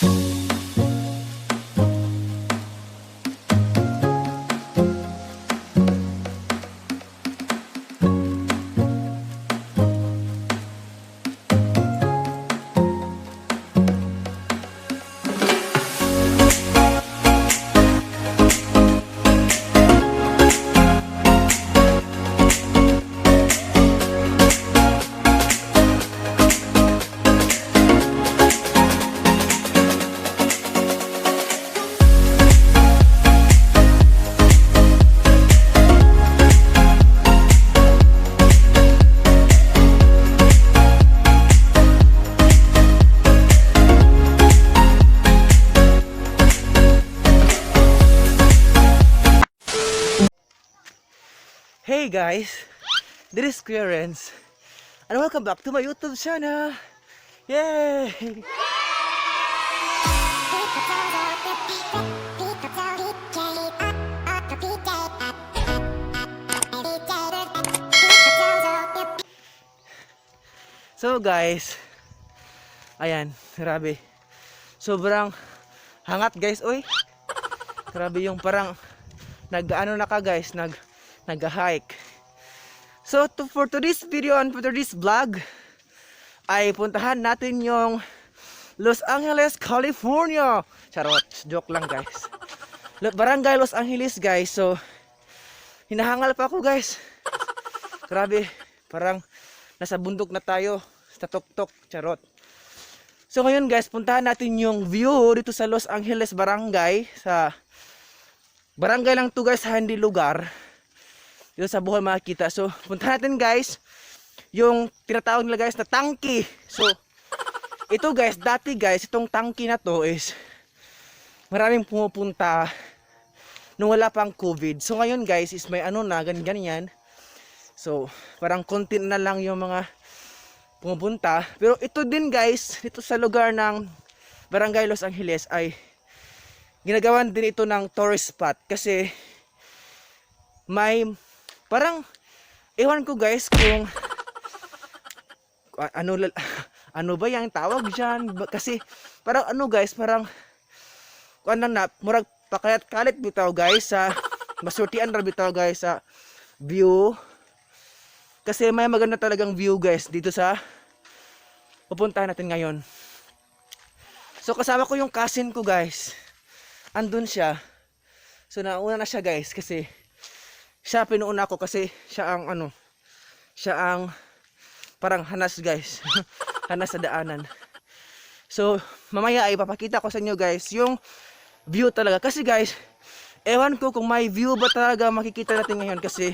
Hey guys, this is Kuya Renz and welcome back to my YouTube channel. Yay! So guys, ayan, grabe. Sobrang hangat guys, oy. Grabe yung parang nag-ano na ka guys, nag-hike. So for today's video and for today's vlog ay puntahan natin yung Los Angeles, California. Charot, joke lang guys. Barangay Los Angeles guys. So hinahangal pa ako guys. Grabe, parang nasa bundok na tayo sa tuktok. Charot. So ngayon guys, puntahan natin yung view dito sa Los Angeles Barangay. Sa barangay lang to guys, hindi lugar. Dito sa Bohol makikita. So puntahan natin guys yung tinatawag nila guys na tangki. So ito guys, dati guys, itong tangki na to is maraming pumupunta nung wala pang COVID. So ngayon guys is may ano na, ganyan. So parang konti na lang yung mga pumupunta. Pero ito din guys, dito sa lugar ng Barangay Los Angeles ay ginagawan din ito ng tourist spot. Kasi may parang ewan ko guys kung ano ba yung tawag dyan. Kasi parang ano guys, parang kung na murag pakayat-kalit bitaw guys sa masurtian ra bitaw guys sa view. Kasi may maganda talagang view guys dito sa pupuntahan natin ngayon. So kasama ko yung cousin ko guys. Andun siya. So nauna na siya guys kasi siya pinuuna ko kasi siya ang ano, siya ang parang hanas guys. Hanas sa daanan. So mamaya ay papakita ko sa inyo guys yung view talaga. Kasi guys, ewan ko kung may view ba talaga makikita natin ngayon kasi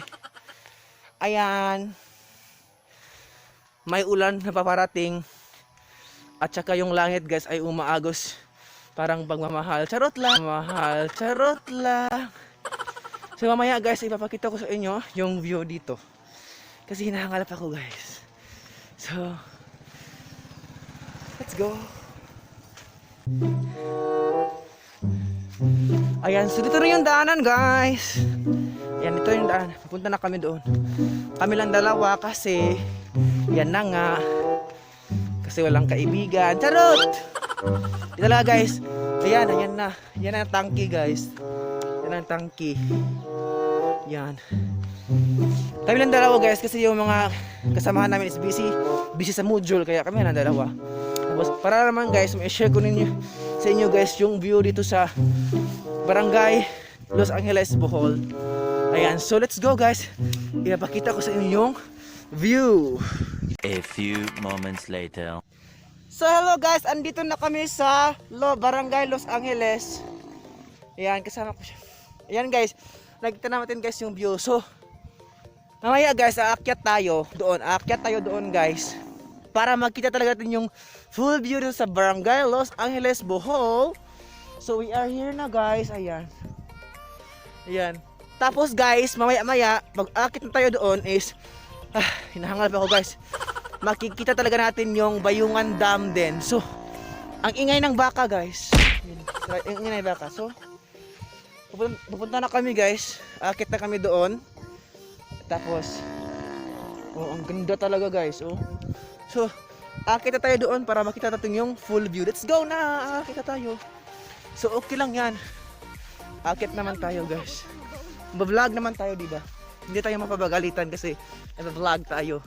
ayan, may ulan na paparating at saka yung langit guys ay umaagos parang pagmamahal. Charot lang. Mahal. Charot lang. So mamaya guys, ipapakita ko sa inyo yung view dito. Kasi hinahangalap ako guys. So, let's go. Ayan, so dito rin yung daanan guys. Ayan, ito yung daan. Pupunta na kami doon. Kami lang dalawa kasi yan na nga. Kasi walang kaibigan. Charot! Ito lang guys. Ayan, ayan na. Yan ang tangki guys. Yan ang tangki. Yan. Kami lang dalawa guys kasi yung mga kasamahan namin is busy sa module. Kaya kami lang dalawa. Tapos para naman guys, may share ko ninyo sa inyo guys yung view dito sa Barangay Los Angeles, Bohol. Ayan, so let's go guys. Ipapakita ko sa inyo yung view. A few moments later. So hello guys, andito na kami sa Barangay Los Angeles. Ayan, kasama ko siya. Ayan guys, nakita natin guys yung view. So mamaya guys, aakyat tayo doon guys. Para makita talaga natin yung full view dito sa Barangay Los Angeles, Bohol. So we are here na guys, ayan. Ayan. Tapos guys, mamaya pag aakit na tayo doon is hinahangal pa ako guys. Makikita talaga natin yung Bayungan Dam din. So, ang ingay ng baka guys. Ang ingay ng baka. So, pupunta na kami guys. Aakit na kami doon. Tapos, ang ganda talaga guys. So, akit na tayo doon para makita natin yung full view. Let's go na! Akit na tayo. So okay lang yan. Akit naman tayo guys. Ba-vlog naman tayo, di ba? Hindi tayo mapabagalitan kasi nag-vlog tayo.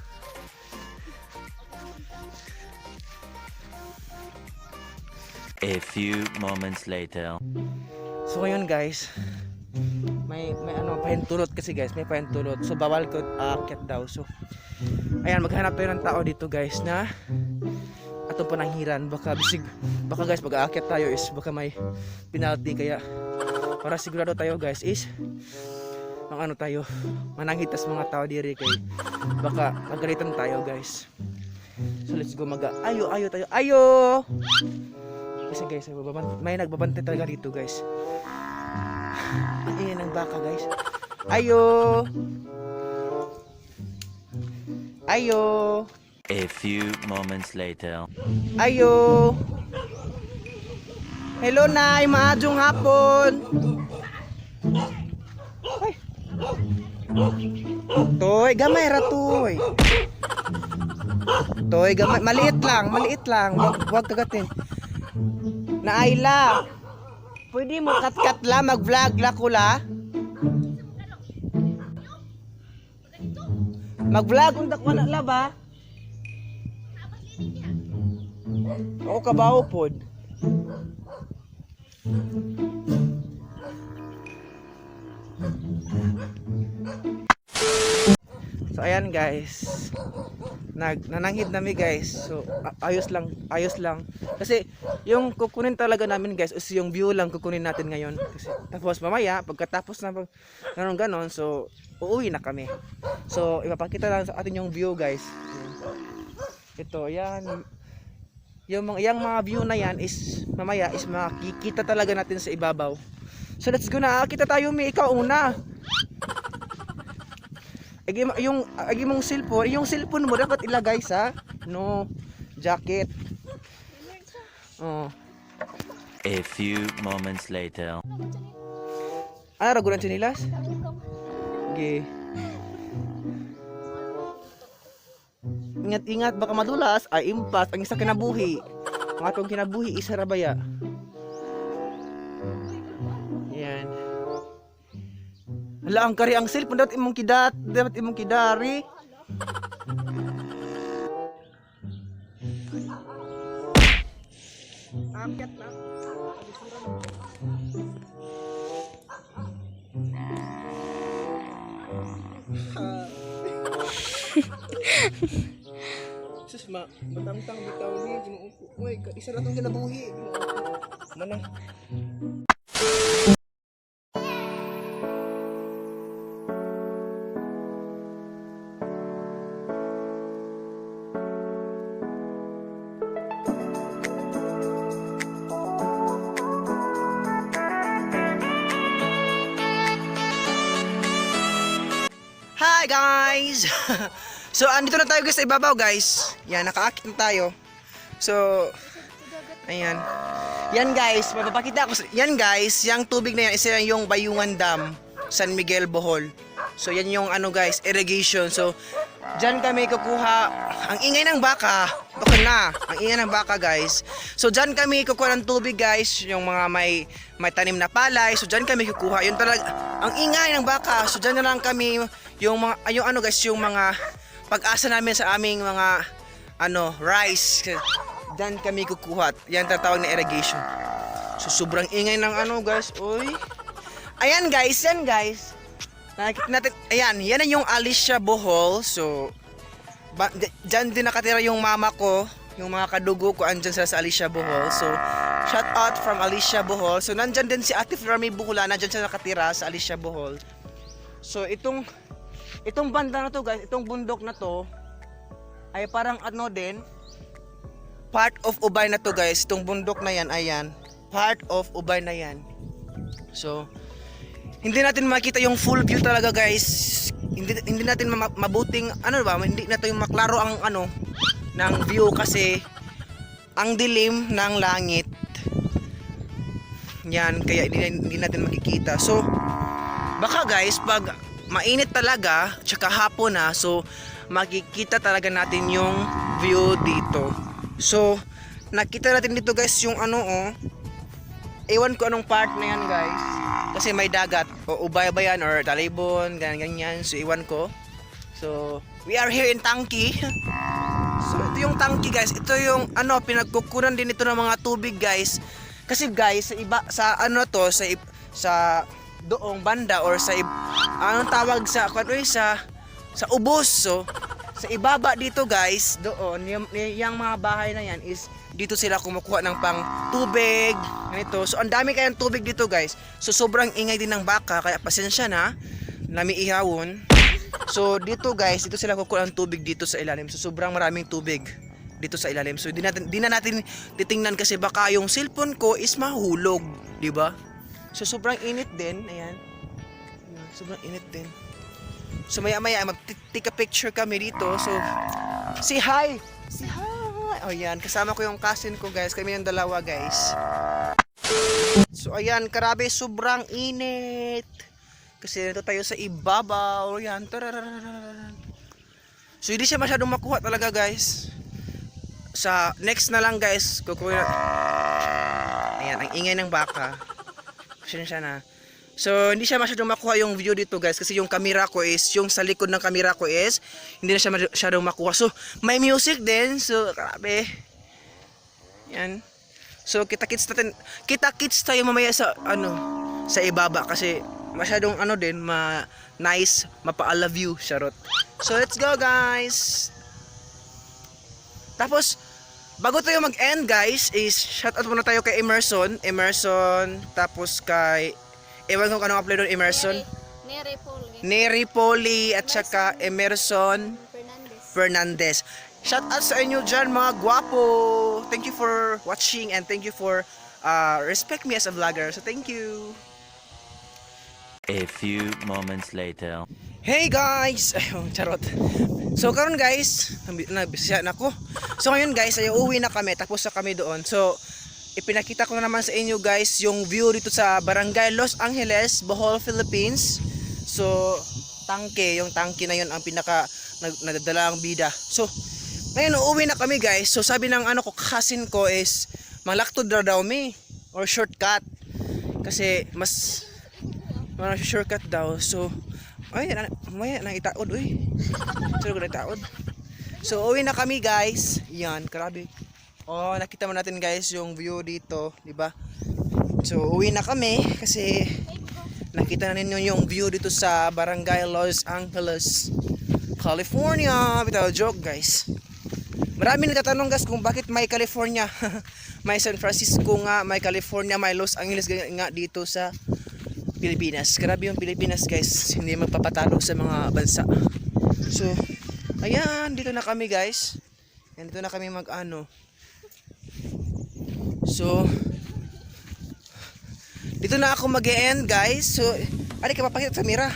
A few moments later. So ngayon guys, may ano pahintulot kasi guys, may pahintulot. So bawal ko aakyat daw. So ayan, maghanap tayo ng tao dito guys na ato pananghiran. Baka guys pag aakyat tayo is baka may penalty, kaya para sigurado tayo guys is ano tayo, mananghitas mga tao diri kay baka magalitan tayo guys. So let's go ayo tayo. Ayo! Kasi guys, may nagbabantay talaga dito guys. Ang ingay ng baka guys. Ayo! Ayo! A few moments later. Ayo! Hello Nay, maadjong hapon. Ay. Toy, gamay ra toy. Toy, gamay, maliit lang. Wag kagatin. Na Ayla, pwede mo kat la, mag-vlog la ko la. Mag-vlog kung dakwa na la ba? Oo, kabaw pod. So ayan guys, nananghid nami guys. So ayos lang kasi yung kukunin talaga namin guys is yung view lang kukunin natin ngayon kasi, tapos mamaya pagkatapos na ganon so uuwi na kami. So ipapakita lang sa atin yung view guys. Ito yan, yung mga view na yan is mamaya is makikita talaga natin sa ibabaw. So let's go na, kita tayo, may ikaw una. Agi mong cellphone, yung cellphone mo dapat ilagay sa jacket. Oh. A few moments later. Ano ragulan sinilas? Okay. Ingat baka madulas ay impas ang isa kinabuhi. Ang atong kinabuhi isa ra baya. Yan. Hala, ang kari ang cellphone dapat imong kidari. Akyat na. Sus batang-tang bitaw ni ginuupo. Uy, isa ra tong kinabuhi. Manang. Hi guys! So andito na tayo guys sa ibabaw guys. Yan, nakaakit na tayo. So ayan. Yan guys, mapapakita ko. Yan guys, yung tubig na yan isa yung Bayungan Dam, San Miguel, Bohol. So yan yung guys, irrigation. So diyan kami kukuha. Ang ingay ng baka. Okay na. Ang ingay ng baka guys. So diyan kami kukuha ng tubig guys, yung mga may tanim na palay. So diyan kami kukuha. Yun talaga ang ingay ng baka. So diyan na lang kami yung mga guys, yung mga pag-asa namin sa aming mga rice. Diyan kami kukuha. Yan tatawag na irrigation. So sobrang ingay ng guys. Uy. Ayan guys, yan guys. Nakikita natin, ayan, yan yung Alicia Bohol. So diyan din nakatira yung mama ko, yung mga kadugo ko andyan sa Alicia Bohol. So shout out from Alicia Bohol. So nandyan din si Ate Flormy Buhula, nandyan siya nakatira sa Alicia Bohol. So itong banda na to guys, itong bundok na to ay parang din part of Ubay na to guys. Itong bundok na yan, ayan, part of Ubay na yan. So hindi natin makita yung full view talaga guys. Hindi natin mabuting hindi natin maklaro ang ng view kasi ang dilim ng langit. Yan, kaya hindi natin makikita. So baka guys pag mainit talaga tsaka hapon na, so makikita talaga natin yung view dito. So, nakita natin dito guys yung ano oh. Ewan ko anong part na yan guys. Kasi may dagat. O ubay-bayan or talibon, ganyan. So, ewan ko. So, we are here in Tangki. So, ito yung Tangki guys. Ito yung ano, pinagkukunan din ito ng mga tubig guys. Kasi guys, sa iba, sa ano to, sa doong banda or sa anong tawag sa sa ubos. So, sa ibaba dito guys, doon, yung mga bahay na yan is dito sila kumukuha ng pang tubig, ganito. So, ang dami kayang tubig dito guys. So, sobrang ingay din ng baka, kaya pasensya na, namiihawon. So, dito guys, dito sila kukuha ng tubig dito sa ilalim. So, sobrang maraming tubig dito sa ilalim. So, di na natin titingnan kasi baka yung cellphone ko is mahulog, di ba? So, sobrang init din, ayan. Sobrang init din. So maya-maya mag-take a picture kami dito. So say hi. Say hi. Oh yan, kasama ko yung cousin ko guys. Kami yung dalawa guys. So ayan, grabe sobrang init. Kasi nandito tayo sa ibabaw. Yan. So hindi siya masyadong makuha talaga guys. Sa next na lang guys, kukuha. Ayan, ang ingay ng baka. Pasensya na. So, hindi siya masyadong makuha yung video dito guys kasi yung camera ko is, yung sa likod ng camera ko is, hindi na siya masyadong makuha. So, may music din. So, grabe. Yan. So, kita-kits tayo mamaya sa, sa ibaba kasi masyadong din, nice, mapa-ala view, charot. So, let's go guys. Tapos, bago tayo mag-end guys, is shoutout muna tayo kay Emerson, tapos kay ewan ko anong upload doon, Emerson. Neri Poli at saka Emerson Fernandez. Shout out sa inyo dyan mga guwapo. Thank you for watching and thank you for respect me as a vlogger. So thank you. A few moments later. Hey guys! Ayun, charot. So karon guys, nabisya na ko. So ngayon guys, ay uuwi na kami. Tapos na kami doon. So ipinakita ko na naman sa inyo guys yung view dito sa Barangay Los Angeles, Bohol, Philippines. So, yung tangke na yun ang pinaka nadadala ang bida. So, ngayon uuwi na kami guys. So, sabi ng cousin ko is malaktod daw mi or shortcut. Kasi mas shortcut daw. So, ay, maya nang itaod uy. So, uuwi na kami guys. Yan, grabe. Oh, nakita mo natin guys yung view dito, di ba? So, uwi na kami kasi nakita na ninyo yung view dito sa Barangay Los Angeles, California. Bitaw joke guys. Marami nagtatanong guys kung bakit may California. May San Francisco nga, may California, may Los Angeles nga dito sa Pilipinas. Grabe yung Pilipinas guys, hindi magpapatalo sa mga bansa. So, ayan, dito na kami guys. And dito na kami So, dito na ako mag-e-end guys. So, ali ka papakita sa camera.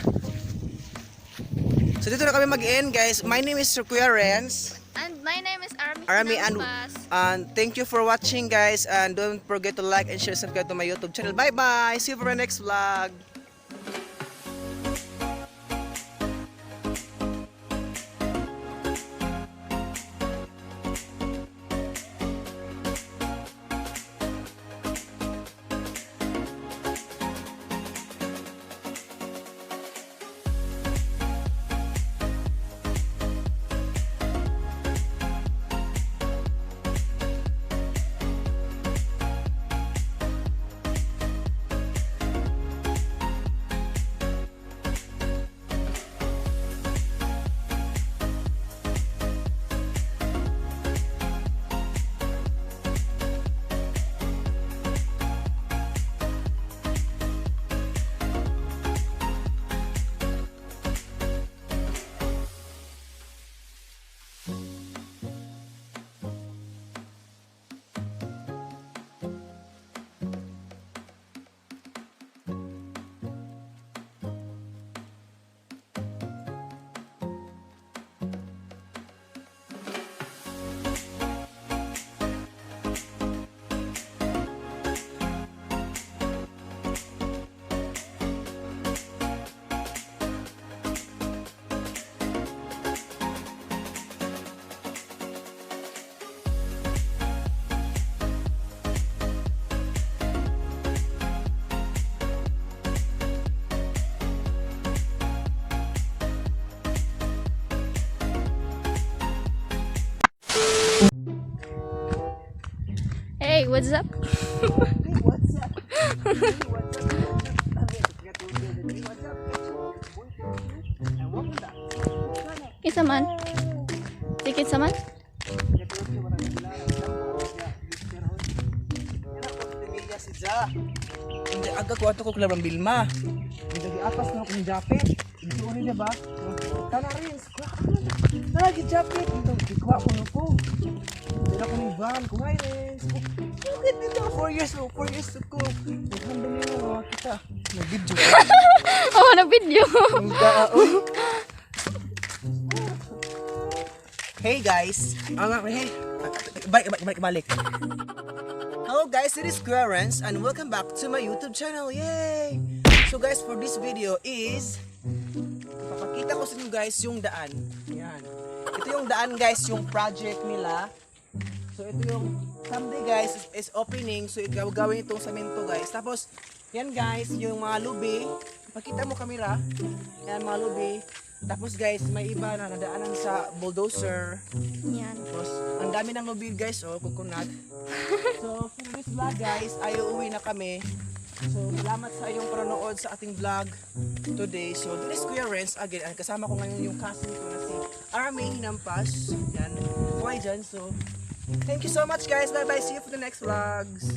So, dito na kami mag-e-end guys. My name is Kuya Renz. And my name is Army and thank you for watching guys. And don't forget to like and share, subscribe to my YouTube channel. Bye bye. See you for my next vlog. what's up? Hey, what's up? Kisa man? Tikit sa man? Hindi, aga ko ato ko kailangan Bilma. Hindi, apas na akong japet. Ito ano niya ba? Tana rin. Lagi japet. Ito, ikuha ko na po. Hindi na ko ni Van. Kumain rin. Bakit dito? 4 years ko. 4 years ko. Naghandang nyo mga kita. Nag-video. Oh, na video. Hey guys. Hey. Balik. Hello guys, it is Kuya Renz and welcome back to my YouTube channel. Yay! So guys, for this video is papakita ko sa inyo guys yung daan. Yan. Ito yung daan guys, yung project nila. So ito yung someday guys is opening. So ito gawin itong semento guys. Tapos yan guys, yung mga lubi. Pakita mo kamera. Yan mga lubi. Tapos guys, may iba na nadaanan sa bulldozer. Yan. Tapos, ang dami ng lubi guys, oh, coconut. So, for this vlog guys, ay uuwi na kami. So, salamat sa iyong panonood sa ating vlog today. So, this is Kuya Renz again. And kasama ko ngayon yung cousin ko na si Army Hinampas. Yan. Kuhay dyan. So, thank you so much guys. Bye-bye. See you for the next vlogs.